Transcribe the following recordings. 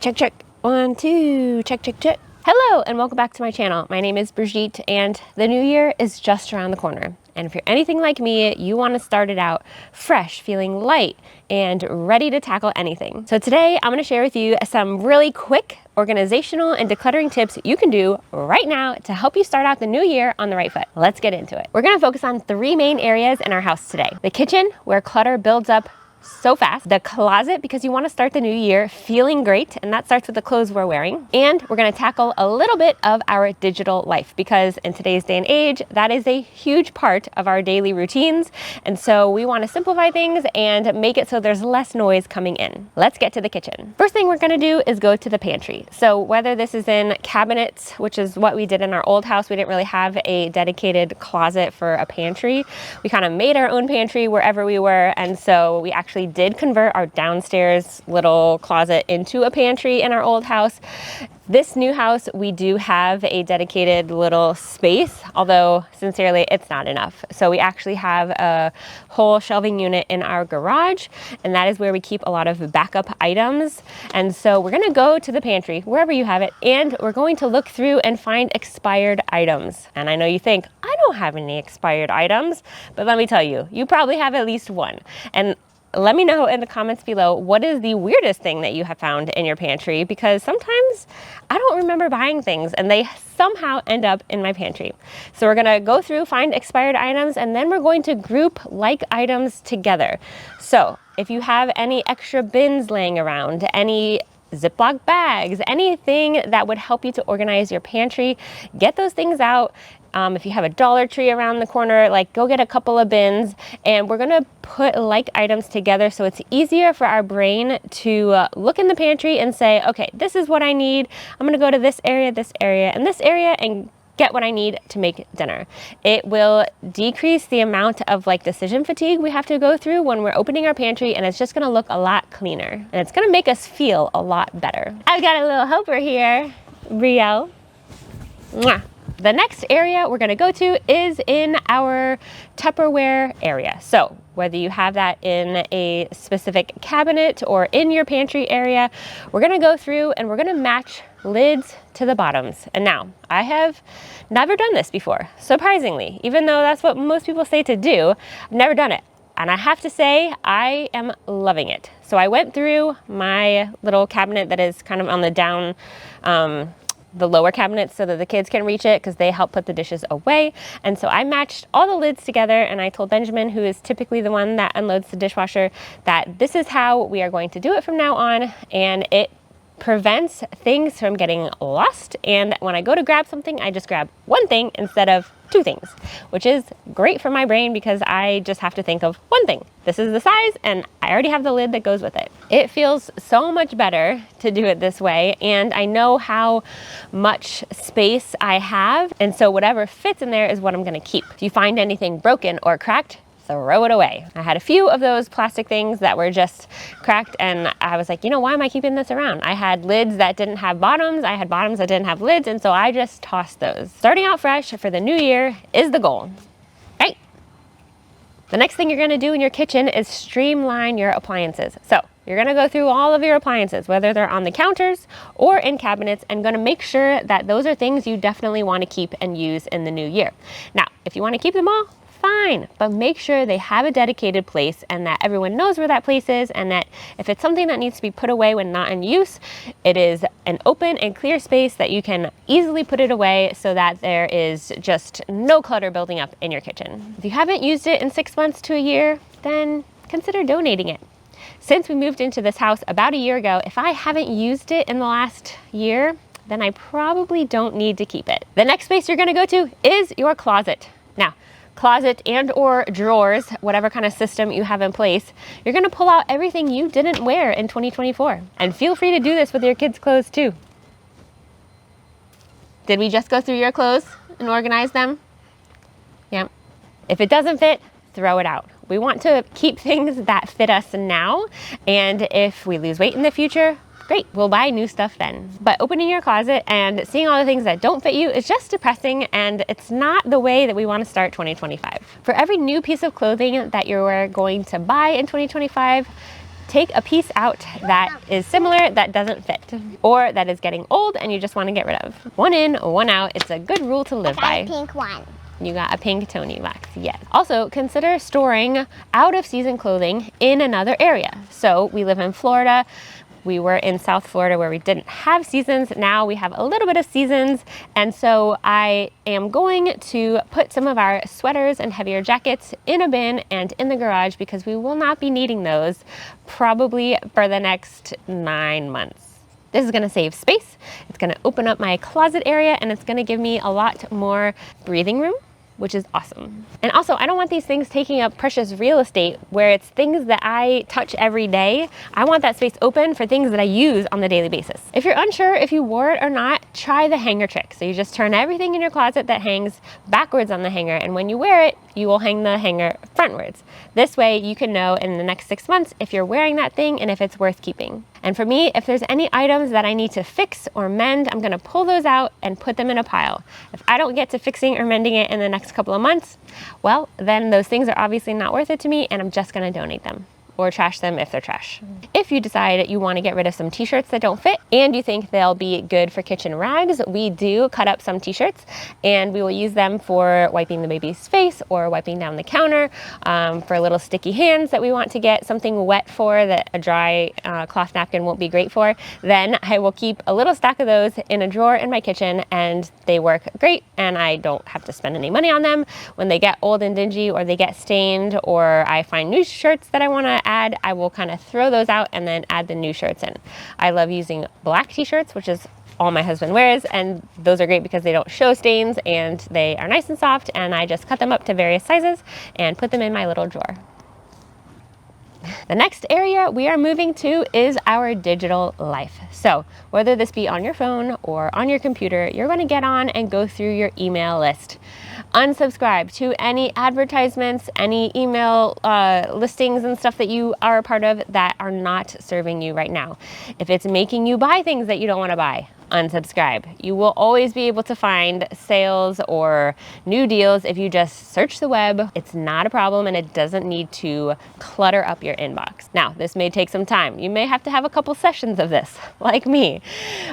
Check, check. 1, 2, check, check, check. Hello and welcome back to my channel. My name is Brigitte and the new year is just around the corner. And if you're anything like me, you want to start it out fresh, feeling light and ready to tackle anything. So today I'm going to share with you some really quick organizational and decluttering tips you can do right now to help you start out the new year on the right foot. Let's get into it. We're going to focus on 3 main areas in our house today. The kitchen, where clutter builds up so fast. The closet, because you want to start the new year feeling great, and that starts with the clothes we're wearing. And we're going to tackle a little bit of our digital life, because in today's day and age, that is a huge part of our daily routines. And so we want to simplify things and make it so there's less noise coming in. Let's get to the kitchen. First thing we're going to do is go to the pantry. So whether this is in cabinets, which is what we did in our old house, we didn't really have a dedicated closet for a pantry. We kind of made our own pantry wherever we were. And so we actually did convert our downstairs little closet into a pantry in our old house. This new house, we do have a dedicated little space, although sincerely, it's not enough. So we actually have a whole shelving unit in our garage, and that is where we keep a lot of backup items. And so we're gonna go to the pantry, wherever you have it, and we're going to look through and find expired items. And I know you think, I don't have any expired items, but let me tell you, you probably have at least one. And let me know in the comments below, what is the weirdest thing that you have found in your pantry? Because sometimes I don't remember buying things and they somehow end up in my pantry. So we're gonna go through, find expired items, and then we're going to group like items together. So if you have any extra bins laying around, any Ziploc bags, anything that would help you to organize your pantry, get those things out. If you have a Dollar Tree around the corner, like go get a couple of bins, and we're gonna put like items together so it's easier for our brain to look in the pantry and say, okay, this is what I need. I'm gonna go to this area, and this area, and get what I need to make dinner. It will decrease the amount of decision fatigue we have to go through when we're opening our pantry, and it's just gonna look a lot cleaner. And it's gonna make us feel a lot better. I've got a little helper here, Brielle. Mwah. The next area we're gonna go to is in our Tupperware area. So whether you have that in a specific cabinet or in your pantry area, we're gonna go through and we're gonna match lids to the bottoms. And now, I have never done this before, surprisingly, even though that's what most people say to do, I've never done it. And I have to say, I am loving it. So I went through my little cabinet that is kind of on the down, the lower cabinets so that the kids can reach it because they help put the dishes away. And so I matched all the lids together, and I told Benjamin, who is typically the one that unloads the dishwasher, that this is how we are going to do it from now on, and it prevents things from getting lost. And when I go to grab something, I just grab one thing instead of 2 things, which is great for my brain because I just have to think of one thing. This is the size, and I already have the lid that goes with it. It feels so much better to do it this way, and I know how much space I have, and so whatever fits in there is what I'm gonna keep. If you find anything broken or cracked, throw it away. I had a few of those plastic things that were just cracked, and I was like, you know, why am I keeping this around? I had lids that didn't have bottoms, I had bottoms that didn't have lids, and so I just tossed those. Starting out fresh for the new year is the goal. Right? The next thing you're gonna do in your kitchen is streamline your appliances. So you're gonna go through all of your appliances, whether they're on the counters or in cabinets, and gonna make sure that those are things you definitely wanna keep and use in the new year. Now, if you wanna keep them all, fine, but make sure they have a dedicated place and that everyone knows where that place is, and that if it's something that needs to be put away when not in use, it is an open and clear space that you can easily put it away so that there is just no clutter building up in your kitchen. If you haven't used it in 6 months to a year, then consider donating it. Since we moved into this house about a year ago, if I haven't used it in the last year, then I probably don't need to keep it. The next space you're gonna go to is your closet. Now, closet and or drawers, whatever kind of system you have in place, you're gonna pull out everything you didn't wear in 2024. And feel free to do this with your kids' clothes too. Did we just go through your clothes and organize them? Yeah. If it doesn't fit, throw it out. We want to keep things that fit us now, and if we lose weight in the future, great, we'll buy new stuff then. But opening your closet and seeing all the things that don't fit you is just depressing, and it's not the way that we want to start 2025. For every new piece of clothing that you're going to buy in 2025, take a piece out that is similar, that doesn't fit, or that is getting old and you just want to get rid of. One in, one out. It's a good rule to live by. I got a pink one. You got a pink Tony box, yes. Also, consider storing out of season clothing in another area. So we live in Florida. We were in South Florida where we didn't have seasons. Now we have a little bit of seasons. And so I am going to put some of our sweaters and heavier jackets in a bin and in the garage because we will not be needing those probably for the next 9 months. This is gonna save space. It's gonna open up my closet area and it's gonna give me a lot more breathing room, which is awesome. And also, I don't want these things taking up precious real estate where it's things that I touch every day. I want that space open for things that I use on the daily basis. If you're unsure if you wore it or not, try the hanger trick. So you just turn everything in your closet that hangs backwards on the hanger, and when you wear it, you will hang the hanger frontwards. This way you can know in the next 6 months if you're wearing that thing and if it's worth keeping. And for me, if there's any items that I need to fix or mend, I'm gonna pull those out and put them in a pile. If I don't get to fixing or mending it in the next couple of months, well, then those things are obviously not worth it to me and I'm just gonna donate them or trash them if they're trash. If you decide you want to get rid of some t-shirts that don't fit and you think they'll be good for kitchen rags, we do cut up some t-shirts and we will use them for wiping the baby's face or wiping down the counter, for little sticky hands that we want to get something wet for that a dry cloth napkin won't be great for. Then I will keep a little stack of those in a drawer in my kitchen and they work great and I don't have to spend any money on them. When they get old and dingy or they get stained or I find new shirts that I want to add, I will kind of throw those out and then add the new shirts in. I love using black t-shirts, which is all my husband wears, and those are great because they don't show stains and they are nice and soft, and I just cut them up to various sizes and put them in my little drawer. The next area we are moving to is our digital life. So whether this be on your phone or on your computer, you're going to get on and go through your email list. Unsubscribe to any advertisements, any email listings and stuff that you are a part of that are not serving you right now. If it's making you buy things that you don't want to buy, unsubscribe. You will always be able to find sales or new deals if you just search the web. It's not a problem and it doesn't need to clutter up your inbox. Now, this may take some time. You may have to have a couple sessions of this, like me,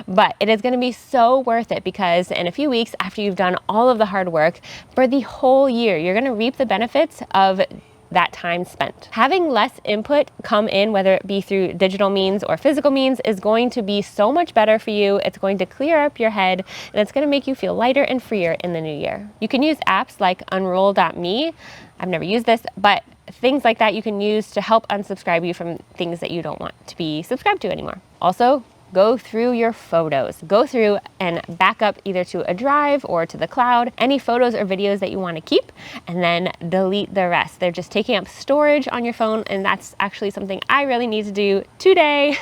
but it is going to be so worth it because in a few weeks after you've done all of the hard work for the whole year, you're going to reap the benefits of that time spent. Having less input come in, whether it be through digital means or physical means, is going to be so much better for you. It's going to clear up your head and it's going to make you feel lighter and freer in the new year. You can use apps like Unroll.me. I've never used this, but things like that you can use to help unsubscribe you from things that you don't want to be subscribed to anymore. Also, go through your photos. Go through and back up either to a drive or to the cloud, any photos or videos that you want to keep, and then delete the rest. They're just taking up storage on your phone, and that's actually something I really need to do today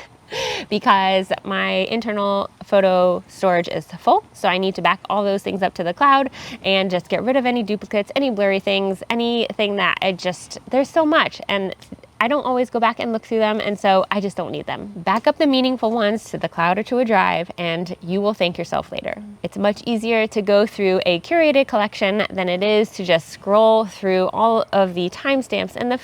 because my internal photo storage is full. So I need to back all those things up to the cloud and just get rid of any duplicates, any blurry things, anything that there's so much. And I don't always go back and look through them, and so I just don't need them. Back up the meaningful ones to the cloud or to a drive, and you will thank yourself later. It's much easier to go through a curated collection than it is to just scroll through all of the timestamps and the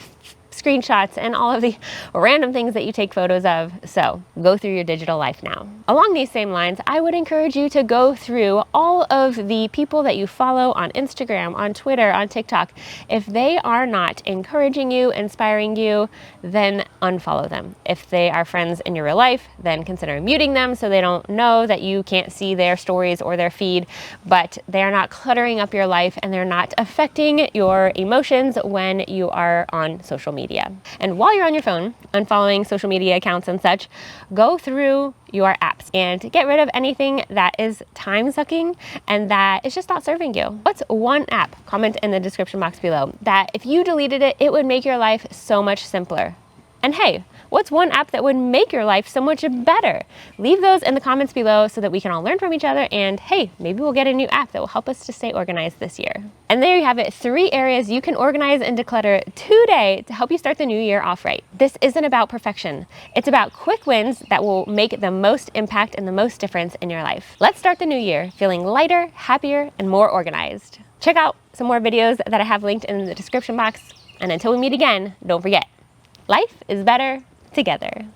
screenshots and all of the random things that you take photos of. So go through your digital life now. Along these same lines, I would encourage you to go through all of the people that you follow on Instagram, on Twitter, on TikTok. If they are not encouraging you, inspiring you, then unfollow them. If they are friends in your real life, then consider muting them so they don't know that you can't see their stories or their feed, but they are not cluttering up your life and they're not affecting your emotions when you are on social media. And while you're on your phone, unfollowing social media accounts and such, go through your apps and get rid of anything that is time-sucking and that is just not serving you. What's one app, comment in the description box below, that if you deleted it, it would make your life so much simpler? And hey, what's one app that would make your life so much better? Leave those in the comments below so that we can all learn from each other, and hey, maybe we'll get a new app that will help us to stay organized this year. And there you have it, 3 areas you can organize and declutter today to help you start the new year off right. This isn't about perfection. It's about quick wins that will make the most impact and the most difference in your life. Let's start the new year feeling lighter, happier, and more organized. Check out some more videos that I have linked in the description box. And until we meet again, don't forget, life is better together.